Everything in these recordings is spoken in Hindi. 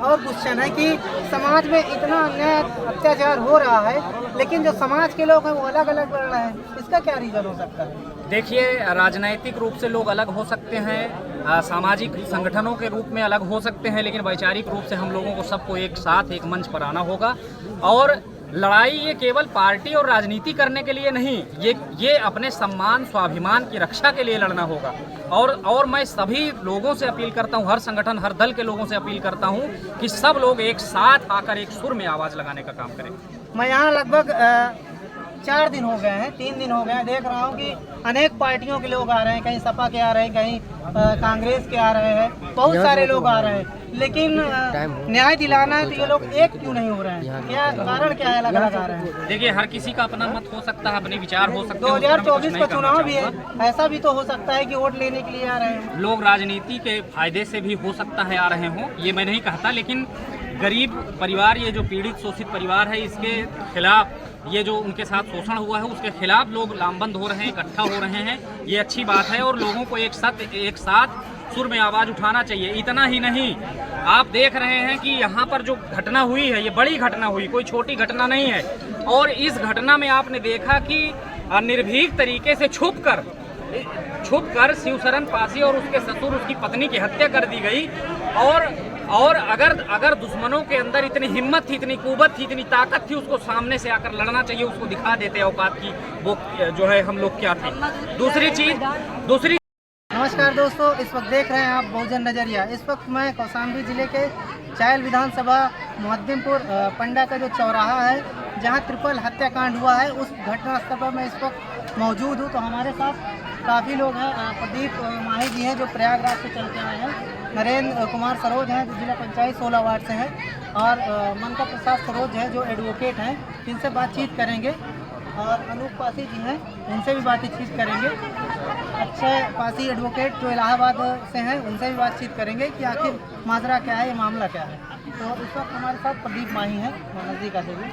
और क्वेश्चन है कि समाज में इतना अन्याय अत्याचार हो रहा है, लेकिन जो समाज के लोग हैं वो अलग अलग लड़ रहे हैं। इसका क्या रीज़न हो सकता है? देखिए, राजनैतिक रूप से लोग अलग हो सकते हैं, सामाजिक संगठनों के रूप में अलग हो सकते हैं, लेकिन वैचारिक रूप से हम लोगों को सबको एक साथ एक मंच पर आना होगा। और लड़ाई ये केवल पार्टी और राजनीति करने के लिए नहीं, ये अपने सम्मान स्वाभिमान की रक्षा के लिए लड़ना होगा। और मैं सभी लोगों से अपील करता हूँ, हर संगठन हर दल के लोगों से अपील करता हूँ कि सब लोग एक साथ आकर एक सुर में आवाज़ लगाने का काम करें। मैं यहाँ लगभग 4 दिन हो गए हैं, 3 दिन हो गए हैं, देख रहा हूँ कि अनेक पार्टियों के लोग आ रहे हैं, कहीं सपा के आ रहे हैं, कहीं कांग्रेस के आ रहे हैं, बहुत सारे लोग आ रहे हैं, लेकिन न्याय दिलाना है तो ये लोग एक क्यों नहीं हो रहे हैं? क्या कारण क्या है अलग अलग आ रहे हैं? देखिए, हर किसी का अपना मत हो सकता है, अपने विचार हो सकते हैं। 2024 का चुनाव भी है, ऐसा भी तो हो सकता है कि वोट लेने के लिए आ रहे हैं लोग। राजनीति के फायदे से भी हो सकता है आ रहे हों, ये मैं नहीं कहता, लेकिन गरीब परिवार, ये जो पीड़ित शोषित परिवार है, इसके खिलाफ, ये जो उनके साथ शोषण हुआ है उसके खिलाफ लोग लामबंद हो रहे हैं, इकट्ठा हो रहे हैं, ये अच्छी बात है। और लोगों को एक साथ सुर में आवाज़ उठाना चाहिए। इतना ही नहीं, आप देख रहे हैं कि यहाँ पर जो घटना हुई है, ये बड़ी घटना हुई, कोई छोटी घटना नहीं है। और इस घटना में आपने देखा कि निर्भीक तरीके से छुपकर शिवशरण पासी और उसके ससुर, उसकी पत्नी की हत्या कर दी गई। और अगर दुश्मनों के अंदर इतनी हिम्मत थी, इतनी कुव्वत थी, इतनी ताकत थी, उसको सामने से आकर लड़ना चाहिए, उसको दिखा देते औकात की वो जो है हम लोग क्या थे। दूसरी नमस्कार दोस्तों, इस वक्त देख रहे हैं आप बहुजन नजरिया। इस वक्त मैं कौशाम्बी जिले के चायल विधानसभा मुहद्दिमपुर पंडा का जो चौराहा है, जहां ट्रिपल हत्याकांड हुआ है, उस घटनास्थल पर मैं इस वक्त मौजूद हूं। तो हमारे साथ काफ़ी लोग हैं। प्रदीप माही जी हैं जो प्रयागराज से चल के आए हैं, नरेंद्र कुमार सरोज हैं जो जिला पंचायत 16 वार्ड से हैं, और मनका प्रसाद सरोज है जो एडवोकेट हैं, इनसे बातचीत करेंगे। और अनूप पासी जी हैं, उनसे भी बातचीत करेंगे। अक्षय पासी एडवोकेट जो इलाहाबाद से हैं, उनसे भी बातचीत करेंगे कि आखिर माजरा क्या है, ये मामला क्या है। तो इस वक्त हमारे साथ प्रदीप माही हैं, नज़दीक से भी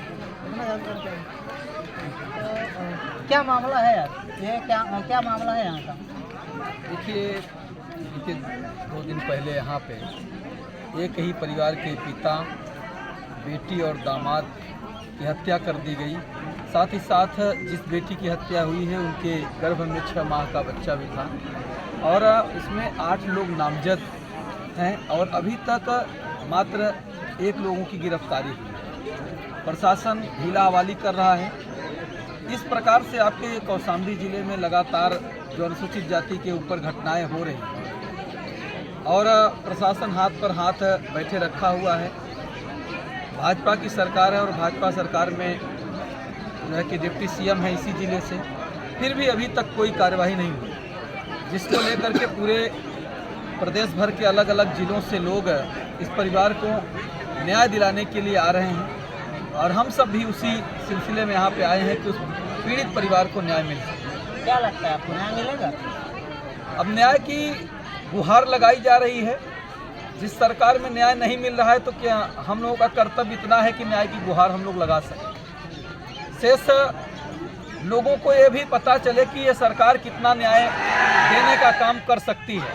तो क्या मामला है यार, ये क्या मामला है यहाँ का? देखिए, 2 दिन पहले यहाँ पे एक ही परिवार के पिता, बेटी और दामाद की हत्या कर दी गई। साथ ही साथ जिस बेटी की हत्या हुई है उनके गर्भ में 6 माह का बच्चा भी था, और इसमें 8 लोग नामजद हैं और अभी तक मात्र 1 लोगों की गिरफ्तारी हुई है। प्रशासन ढीला हवाली कर रहा है। इस प्रकार से आपके कौशाम्बी जिले में लगातार जो अनुसूचित जाति के ऊपर घटनाएं हो रही हैं और प्रशासन हाथ पर हाथ बैठे रखा हुआ है। भाजपा की सरकार है और भाजपा सरकार में जो है कि डिप्टी सीएम है इसी ज़िले से, फिर भी अभी तक कोई कार्यवाही नहीं हुई, जिसको लेकर के पूरे प्रदेश भर के अलग अलग ज़िलों से लोग इस परिवार को न्याय दिलाने के लिए आ रहे हैं। और हम सब भी उसी सिलसिले में यहाँ पे आए हैं कि उस पीड़ित परिवार को न्याय मिल सके। क्या लगता है आपको, न्याय मिलेगा? अब न्याय की गुहार लगाई जा रही है। जिस सरकार में न्याय नहीं मिल रहा है तो क्या हम लोगों का कर्तव्य इतना है कि न्याय की गुहार हम लोग लगा सकें। शेष लोगों को ये भी पता चले कि ये सरकार कितना न्याय देने का काम कर सकती है।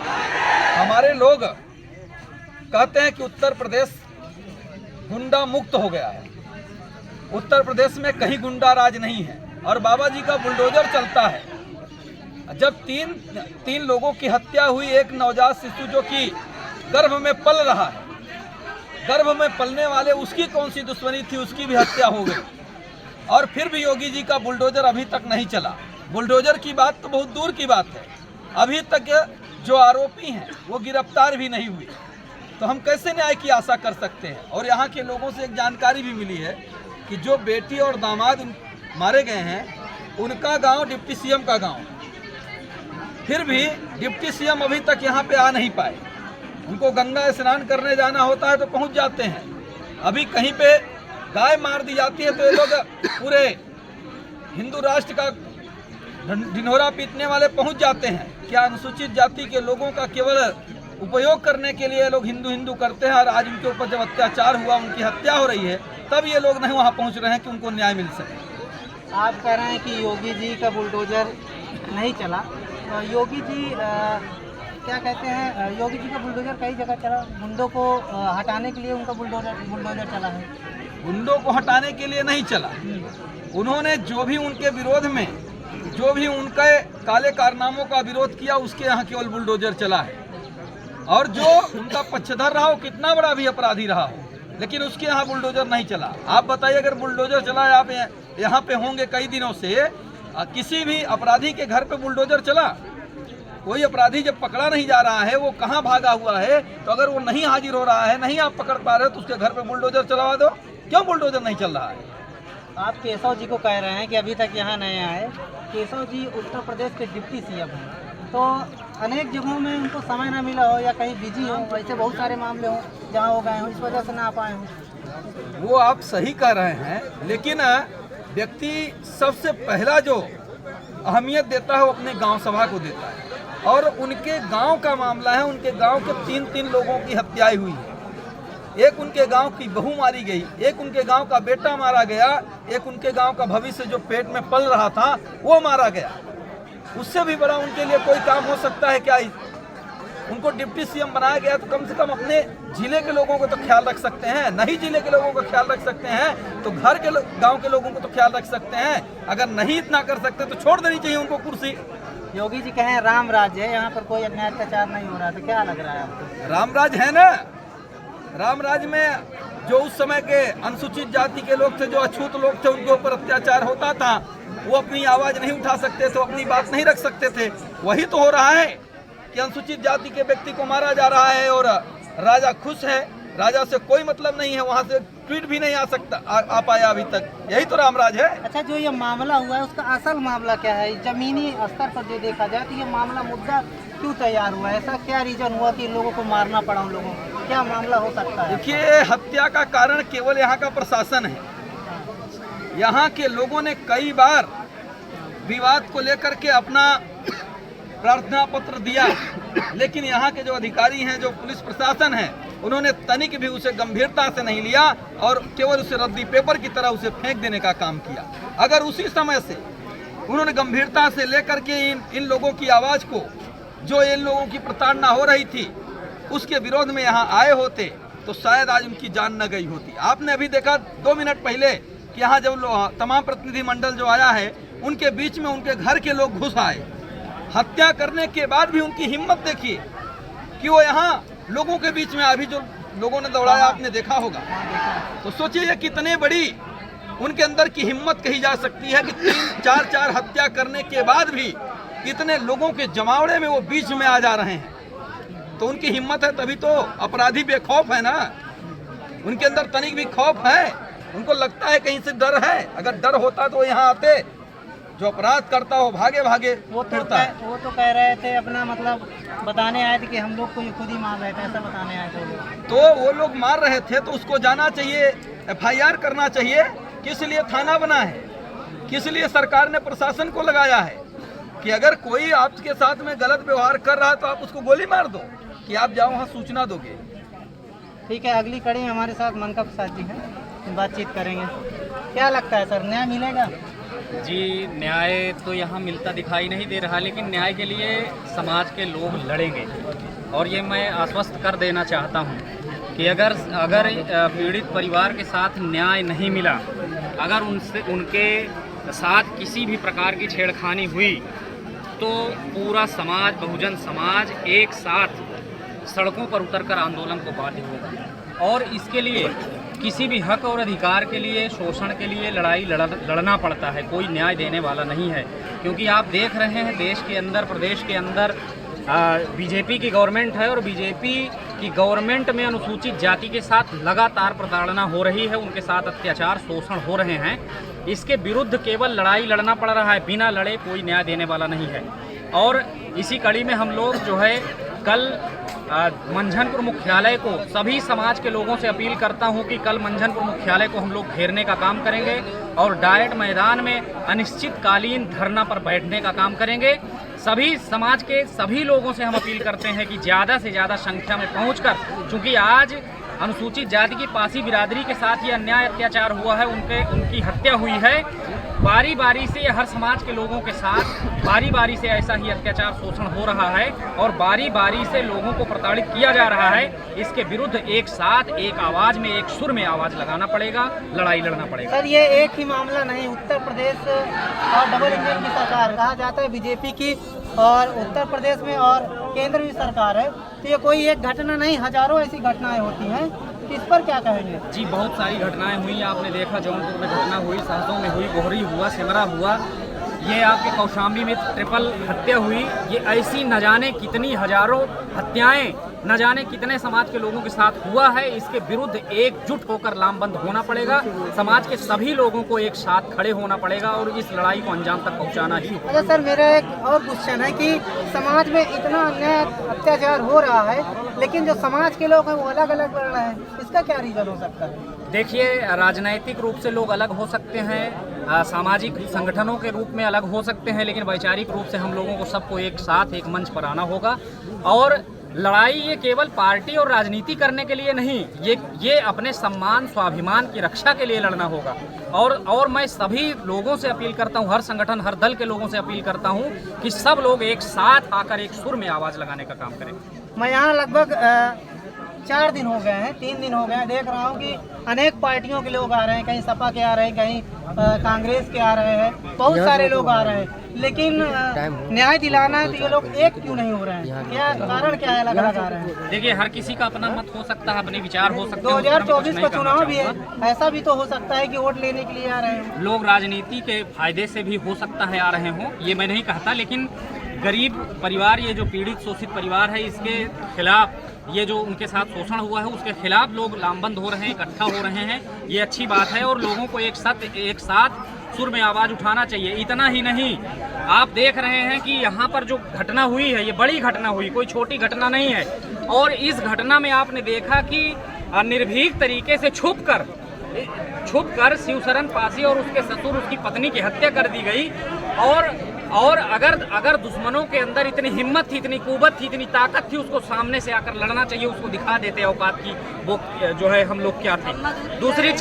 हमारे लोग कहते हैं कि उत्तर प्रदेश गुंडा मुक्त हो गया है, उत्तर प्रदेश में कहीं गुंडा राज नहीं है और बाबा जी का बुलडोजर चलता है। जब तीन लोगों की हत्या हुई, एक नवजात शिशु जो कि गर्भ में पल रहा है, गर्भ में पलने वाले उसकी कौन सी दुश्मनी थी, उसकी भी हत्या हो गई, और फिर भी योगी जी का बुलडोजर अभी तक नहीं चला। बुलडोजर की बात तो बहुत दूर की बात है, अभी तक जो आरोपी हैं वो गिरफ्तार भी नहीं हुए। तो हम कैसे न्याय की आशा कर सकते हैं। और यहाँ के लोगों से एक जानकारी भी मिली है कि जो बेटी और दामाद मारे गए हैं उनका गांव डिप्टी सीएम का गांव, फिर भी डिप्टी सीएम अभी तक यहाँ पे आ नहीं पाए। उनको गंगा स्नान करने जाना होता है तो पहुँच जाते हैं, अभी कहीं पे गाय मार दी जाती है तो ये लोग पूरे हिंदू राष्ट्र का ढिंढोरा पीटने वाले पहुँच जाते हैं। क्या अनुसूचित जाति के लोगों का केवल उपयोग करने के लिए लोग हिंदू करते हैं, और आज उनके ऊपर जब अत्याचार हुआ, उनकी हत्या हो रही है, तब ये लोग नहीं वहाँ पहुँच रहे हैं कि उनको न्याय मिल सके। आप कह रहे हैं कि योगी जी का बुलडोजर नहीं चला, तो योगी जी क्या कहते हैं, योगी जी का बुलडोजर कई जगह चला, गुंडों को हटाने के लिए उनका बुलडोजर चला है। गुंडों को हटाने के लिए नहीं चला, उन्होंने जो भी उनके विरोध में जो भी उनके काले कारनामों का विरोध किया उसके यहाँ केवल बुलडोजर चला है। और जो उनका पक्षधर रहा हो, कितना बड़ा भी अपराधी रहा हो, लेकिन उसके यहाँ बुलडोजर नहीं चला। आप बताइए, अगर बुलडोजर चला है, आप यहाँ पे होंगे कई दिनों से, किसी भी अपराधी के घर पे बुलडोजर चला? कोई अपराधी जब पकड़ा नहीं जा रहा है, वो कहाँ भागा हुआ है, तो अगर वो नहीं हाजिर हो रहा है, नहीं आप पकड़ पा रहे हो, तो उसके घर पे बुलडोजर चलवा दो। क्यों बुलडोजर नहीं चल रहा है? आप केशव जी को कह रहे हैं कि अभी तक यहाँ नहीं आए। केशव जी उत्तर प्रदेश के डिप्टी सीएम हैं, तो अनेक जगहों में उनको समय ना मिला हो या कहीं बिजी हो, ऐसे बहुत सारे मामले हों जहाँ हो गए हों, इस वजह से ना आ पाए हों। वो आप सही कह रहे हैं, लेकिन व्यक्ति सबसे पहला जो अहमियत देता है वो अपने गांव सभा को देता है। और उनके गांव का मामला है, उनके गांव के 3 लोगों की हत्याएं हुई है। एक उनके गांव की बहू मारी गई, एक उनके गांव का बेटा मारा गया, एक उनके गांव का भविष्य जो पेट में पल रहा था वो मारा गया। उससे भी बड़ा उनके लिए कोई काम हो सकता है क्या? उनको डिप्टी सीएम बनाया गया तो कम से कम अपने जिले के लोगों को तो ख्याल रख सकते हैं। नहीं जिले के लोगों को ख्याल रख सकते हैं तो घर के गांव के लोगों को तो ख्याल रख सकते हैं। अगर नहीं इतना कर सकते तो छोड़ देनी चाहिए उनको कुर्सी। योगी जी कहें राम राज्य है, यहाँ पर कोई अन्याय अत्याचार नहीं हो रहा, तो क्या लग रहा है आपको? रामराज है ना। रामराज में जो उस समय के अनुसूचित जाति के लोग थे, जो अछूत लोग थे, उनके ऊपर अत्याचार होता था, वो अपनी आवाज नहीं उठा सकते थे, अपनी बात नहीं रख सकते थे। वही तो हो रहा है कि अनुसूचित जाति के व्यक्ति को मारा जा रहा है और राजा खुश है, राजा से कोई मतलब नहीं है, वहाँ से ट्वीट भी नहीं आ पाया अभी तक। यही तो रामराज है। अच्छा, जो ये मामला हुआ है उसका असल मामला क्या है? जमीनी स्तर पर जो देखा जाए तो ये मामला मुद्दा क्यों तैयार हुआ है? ऐसा क्या रीजन हुआ कि लोगों को मारना पड़ा? उन लोगों को क्या मामला हो सकता है? देखिए, हत्या का कारण केवल यहाँ का प्रशासन है। यहाँ के लोगों ने कई बार विवाद को लेकर के अपना प्रार्थना पत्र दिया, लेकिन यहाँ के जो अधिकारी हैं, जो पुलिस प्रशासन है, उन्होंने तनिक भी उसे गंभीरता से नहीं लिया और केवल उसे रद्दी पेपर की तरह उसे फेंक देने का काम किया। अगर उसी समय से उन्होंने गंभीरता से लेकर के इन लोगों की आवाज को, जो इन लोगों की प्रताड़ना हो रही थी, उसके विरोध में यहाँ आए होते तो शायद आज उनकी जान न गई होती। आपने अभी देखा 2 मिनट पहले कि यहाँ जब तमाम प्रतिनिधि मंडल जो आया है, उनके बीच में उनके घर के लोग घुस आए। हत्या करने के बाद भी उनकी हिम्मत देखिए कि वो यहाँ लोगों के बीच में, अभी जो लोगों ने दौड़ाया आपने देखा होगा, तो सोचिए ये कितने बड़ी उनके अंदर की हिम्मत कही जा सकती है कि 3-4 हत्या करने के बाद भी इतने लोगों के जमावड़े में वो बीच में आ जा रहे हैं। तो उनकी हिम्मत है, तभी तो अपराधी बेखौफ है ना। उनके अंदर तनिक भी खौफ है, उनको लगता है कहीं से डर है। अगर डर होता तो यहाँ आते, जो अपराध करता हो भागे भागे फिरता है। वो तो कह रहे थे अपना मतलब बताने आए थे कि हम लोग को ये खुद ही मार रहे थे, ऐसा बताने आए थे। तो वो लोग मार रहे थे तो उसको जाना चाहिए, FIR करना चाहिए। किस लिए थाना बना है, किस लिए सरकार ने प्रशासन को लगाया है कि अगर कोई आपके साथ में गलत व्यवहार कर रहा है तो आप उसको गोली मार दो, कि आप जाओ वहाँ सूचना दोगे। ठीक है, अगली कड़ी में हमारे साथ मनका प्रसाद जी हैं, बातचीत करेंगे। क्या लगता है सर, न्याय मिलेगा? जी, न्याय तो यहाँ मिलता दिखाई नहीं दे रहा, लेकिन न्याय के लिए समाज के लोग लड़ेंगे। और ये मैं आश्वस्त कर देना चाहता हूँ कि अगर पीड़ित परिवार के साथ न्याय नहीं मिला, अगर उनके साथ किसी भी प्रकार की छेड़खानी हुई, तो पूरा समाज, बहुजन समाज एक साथ सड़कों पर उतरकर आंदोलन को बाध्य होगा। और इसके लिए किसी भी हक और अधिकार के लिए, शोषण के लिए लड़ाई लड़ना पड़ता है। कोई न्याय देने वाला नहीं है, क्योंकि आप देख रहे हैं देश के अंदर, प्रदेश के अंदर बीजेपी की गवर्नमेंट है और बीजेपी की गवर्नमेंट में अनुसूचित जाति के साथ लगातार प्रताड़ना हो रही है, उनके साथ अत्याचार, शोषण हो रहे हैं। इसके विरुद्ध केवल लड़ाई लड़ना पड़ रहा है, बिना लड़े कोई न्याय देने वाला नहीं है। और इसी कड़ी में हम लोग जो है कल मंझनपुर मुख्यालय को, सभी समाज के लोगों से अपील करता हूं कि कल मंझनपुर मुख्यालय को हम लोग घेरने का काम करेंगे और डायरेक्ट मैदान में अनिश्चितकालीन धरना पर बैठने का काम करेंगे। सभी समाज के सभी लोगों से हम अपील करते हैं कि ज़्यादा से ज़्यादा संख्या में पहुंचकर, चूँकि आज अनुसूचित जाति की पासी बिरादरी के साथ ये अन्याय अत्याचार हुआ है, उनकी हत्या हुई है, बारी बारी से हर समाज के लोगों के साथ बारी बारी से ऐसा ही अत्याचार शोषण हो रहा है और बारी बारी से लोगों को प्रताड़ित किया जा रहा है। इसके विरुद्ध एक साथ एक आवाज़ में, एक सुर में आवाज़ लगाना पड़ेगा, लड़ाई लड़ना पड़ेगा। सर, ये एक ही मामला नहीं, उत्तर प्रदेश और डबल इंजन की सरकार कहा जाता है बीजेपी की, और उत्तर प्रदेश में और केंद्र की सरकार है, तो ये कोई एक घटना नहीं, हजारों ऐसी घटनाएं होती हैं। इस पर क्या कहेंगे? जी, बहुत सारी घटनाएं हुई, आपने देखा जौनपुर में घटना हुई, सहसों में हुई, गोहरी हुआ, सिमरा हुआ, ये आपके कौशाम्बी में ट्रिपल हत्या हुई। ये ऐसी न जाने कितनी हजारों हत्याएं न जाने कितने समाज के लोगों के साथ हुआ है। इसके विरुद्ध एकजुट होकर लामबंद होना पड़ेगा। समाज के सभी लोगों को एक साथ खड़े होना पड़ेगा और इस लड़ाई को अंजाम तक पहुंचाना ही होगा। अच्छा सर, मेरा एक और क्वेश्चन है कि समाज में इतना अन्याय अत्याचार हो रहा है, लेकिन जो समाज के लोग हैं वो अलग अलग लड़ रहे हैं, इसका क्या रीजन हो सकता है? देखिए, राजनैतिक रूप से लोग अलग हो सकते हैं, सामाजिक संगठनों के रूप में अलग हो सकते हैं, लेकिन वैचारिक रूप से हम लोगों को सबको एक साथ एक मंच पर आना होगा। और लड़ाई ये केवल पार्टी और राजनीति करने के लिए नहीं, ये अपने सम्मान स्वाभिमान की रक्षा के लिए लड़ना होगा। और मैं सभी लोगों से अपील करता हूँ, हर संगठन हर दल के लोगों से अपील करता हूँ कि सब लोग एक साथ आकर एक सुर में आवाज़ लगाने का काम करें। मैं यहाँ लगभग 4 दिन हो गए हैं, 3 दिन हो गए हैं, देख रहा हूँ कि अनेक पार्टियों के लोग आ रहे हैं, कहीं सपा के आ रहे हैं, कहीं कांग्रेस के आ रहे हैं, बहुत सारे लोग आ रहे हैं, लेकिन न्याय दिलाना है तो ये लोग एक क्यों नहीं हो रहे हैं? क्या कारण क्या है अलग अलग आ रहे हैं? देखिए, हर किसी का अपना मत हो सकता है, अपने विचार हो सकते हैं। 2024 का चुनाव भी है, ऐसा भी तो हो सकता है कि वोट लेने के लिए आ रहे हैं लोग। राजनीति के फायदे से भी हो सकता है आ रहे हों, ये मैं नहीं कहता, लेकिन गरीब परिवार, ये जो पीड़ित शोषित परिवार है, इसके खिलाफ, ये जो उनके साथ शोषण हुआ है उसके खिलाफ लोग लामबंद हो रहे हैं, इकट्ठा हो रहे हैं, ये अच्छी बात है। और लोगों को एक साथ सुर में आवाज़ उठाना चाहिए। इतना ही नहीं, आप देख रहे हैं कि यहाँ पर जो घटना हुई है, ये बड़ी घटना हुई, कोई छोटी घटना नहीं है। और इस घटना में आपने देखा कि निर्भीक तरीके से छुपकर शिवशरण पासी और उसके ससुर, उसकी पत्नी की हत्या कर दी गई। और अगर दुश्मनों के अंदर इतनी हिम्मत थी, इतनी कुव्वत थी, इतनी ताकत थी, उसको सामने से आकर लड़ना चाहिए, उसको दिखा देते औकात की वो जो है हम लोग क्या थे। दूसरी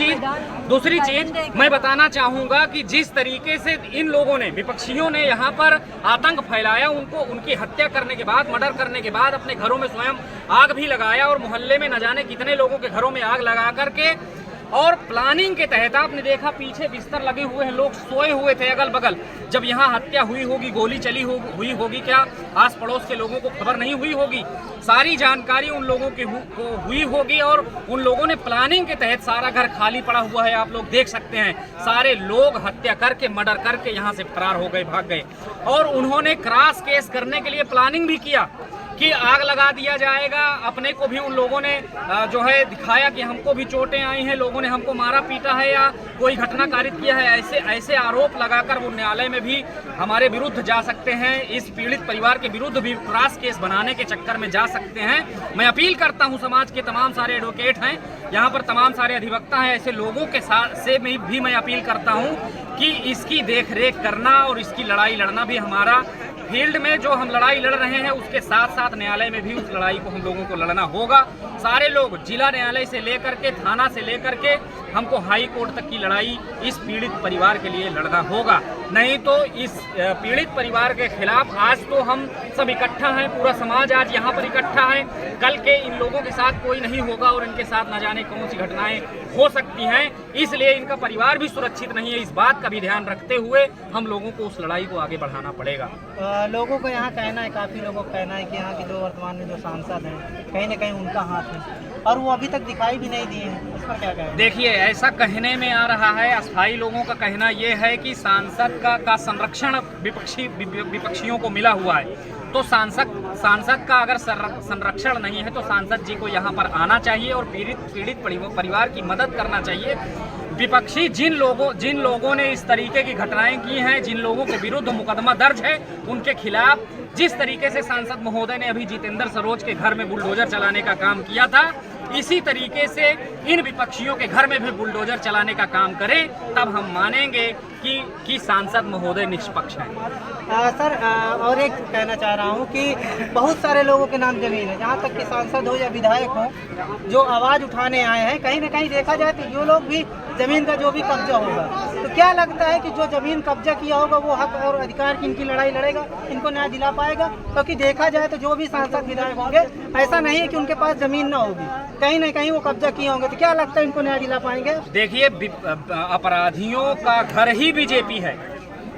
चीज मैं बताना चाहूँगा कि जिस तरीके से इन लोगों ने, विपक्षियों ने यहाँ पर आतंक फैलाया, उनकी हत्या करने के बाद, मर्डर करने के बाद अपने घरों में स्वयं आग भी लगाया और मोहल्ले में न जाने कितने लोगों के घरों में आग लगा करके, और प्लानिंग के तहत आपने देखा पीछे बिस्तर लगे हुए हैं, लोग सोए हुए थे अगल बगल। जब यहाँ हत्या हुई होगी, गोली चली हुई होगी, क्या आस पड़ोस के लोगों को खबर नहीं हुई होगी? सारी जानकारी उन लोगों की को हुई होगी और उन लोगों ने प्लानिंग के तहत, सारा घर खाली पड़ा हुआ है, आप लोग देख सकते हैं, सारे लोग हत्या करके, मर्डर करके यहाँ से फरार हो गए, भाग गए। और उन्होंने क्रॉस केस करने के लिए प्लानिंग भी किया कि आग लगा दिया जाएगा। अपने को भी उन लोगों ने जो है दिखाया कि हमको भी चोटें आई हैं, लोगों ने हमको मारा पीटा है या कोई घटना कारित किया है, ऐसे आरोप लगाकर वो न्यायालय में भी हमारे विरुद्ध जा सकते हैं। इस पीड़ित परिवार के विरुद्ध भी क्रॉस केस बनाने के चक्कर में जा सकते हैं। मैं अपील करता हूं, समाज के तमाम सारे एडवोकेट हैं यहाँ पर, तमाम सारे अधिवक्ता हैं, ऐसे लोगों के साथ से भी मैं अपील करता हूँ कि इसकी देखरेख करना और इसकी लड़ाई लड़ना भी हमारा, फील्ड में जो हम लड़ाई लड़ रहे हैं उसके साथ साथ न्यायालय में भी उस लड़ाई को हम लोगों को लड़ना होगा। सारे लोग, जिला न्यायालय से लेकर के, थाना से लेकर के, हमको हाई कोर्ट तक की लड़ाई इस पीड़ित परिवार के लिए लड़ना होगा। नहीं तो इस पीड़ित परिवार के खिलाफ आज तो हम सब इकट्ठा हैं, पूरा समाज आज यहाँ पर इकट्ठा है, कल के इन लोगों के साथ कोई नहीं होगा और इनके साथ न जाने कौन सी घटनाएं हो सकती हैं, इसलिए इनका परिवार भी सुरक्षित नहीं है। इस बात का भी ध्यान रखते हुए हम लोगों को उस लड़ाई को आगे बढ़ाना पड़ेगा। लोगों को यहाँ कहना है, काफ़ी लोगों का कहना है कि यहाँ के जो वर्तमान में जो सांसद हैं, कहीं ना कहीं उनका हाथ है और वो अभी तक दिखाई भी नहीं दिए हैं, इस पर क्या कहें? देखिए, ऐसा कहने में आ रहा है, अस्थायी लोगों का कहना ये है कि सांसद का संरक्षण विपक्षियों को मिला हुआ है, तो सांसद का अगर संरक्षण नहीं है तो सांसद जी को यहाँ पर आना चाहिए और पीड़ित परिवार की मदद करना चाहिए। विपक्षी जिन लोगों ने इस तरीके की घटनाएं की हैं, जिन लोगों के विरुद्ध मुकदमा दर्ज है, उनके खिलाफ जिस तरीके से सांसद महोदय ने अभी जितेंद्र सरोज के घर में बुलडोजर चलाने का काम किया था, इसी तरीके से इन विपक्षियों के घर में भी बुलडोजर चलाने का काम करें, तब हम मानेंगे कि सांसद महोदय निष्पक्ष हैं। सर, और एक कहना चाह रहा हूँ कि बहुत सारे लोगों के नाम जमीन है, जहाँ तक कि सांसद हो या विधायक हो, जो आवाज़ उठाने आए हैं, कहीं ना कहीं देखा जाए तो जो लोग भी ज़मीन का जो भी कब्जा होगा। तो क्या लगता है कि जो ज़मीन कब्जा किया होगा वो हक और अधिकार की इनकी लड़ाई लड़ेगा, इनको न्याय दिला पाएगा? क्योंकि देखा जाए तो जो भी सांसद विधायक होंगे, ऐसा नहीं है कि उनके पास ज़मीन ना होगी, कहीं ना कहीं वो कब्जा किए होंगे। तो क्या लगता है इनको न्याय दिला पाएंगे? देखिए, अपराधियों का घर ही बीजेपी है।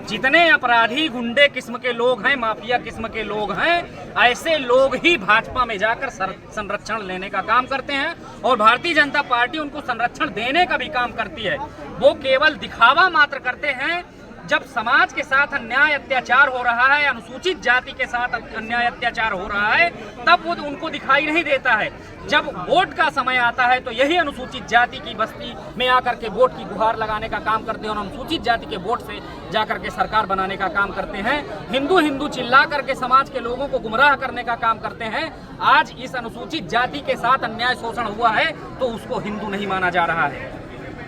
जितने अपराधी गुंडे किस्म के लोग हैं, माफिया किस्म के लोग हैं, ऐसे लोग ही भाजपा में जाकर संरक्षण लेने का काम करते हैं और भारतीय जनता पार्टी उनको संरक्षण देने का भी काम करती है। वो केवल दिखावा मात्र करते हैं। जब समाज के साथ अन्याय अत्याचार हो रहा है, अनुसूचित जाति के साथ अन्याय अत्याचार हो रहा है, तब वो उनको दिखाई नहीं देता है। जब वोट का समय आता है तो यही अनुसूचित जाति की बस्ती में आकर के वोट की गुहार लगाने का काम करते हैं और अनुसूचित जाति के वोट से जाकर के सरकार बनाने का काम करते हैं। हिंदू हिंदू चिल्ला करके समाज के लोगों को गुमराह करने का काम करते हैं। आज इस अनुसूचित जाति के साथ अन्याय शोषण हुआ है तो उसको हिंदू नहीं माना जा रहा है।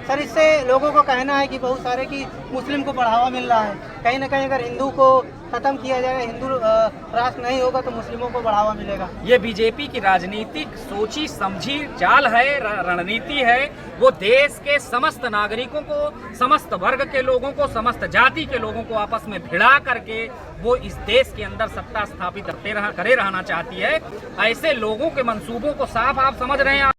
सर, इससे लोगों को कहना है कि बहुत सारे कि मुस्लिम को बढ़ावा मिल रहा है। कहीं ना कहीं अगर हिंदू को खत्म किया जाए, हिंदू राष्ट्र नहीं होगा तो मुस्लिमों को बढ़ावा मिलेगा। ये बीजेपी की राजनीतिक सोची समझी चाल है, रणनीति है। वो देश के समस्त नागरिकों को, समस्त वर्ग के लोगों को, समस्त जाति के लोगों को आपस में भिड़ा करके वो इस देश के अंदर सत्ता स्थापित करे रहना चाहती है। ऐसे लोगों के मंसूबों को साफ आप समझ रहे हैं।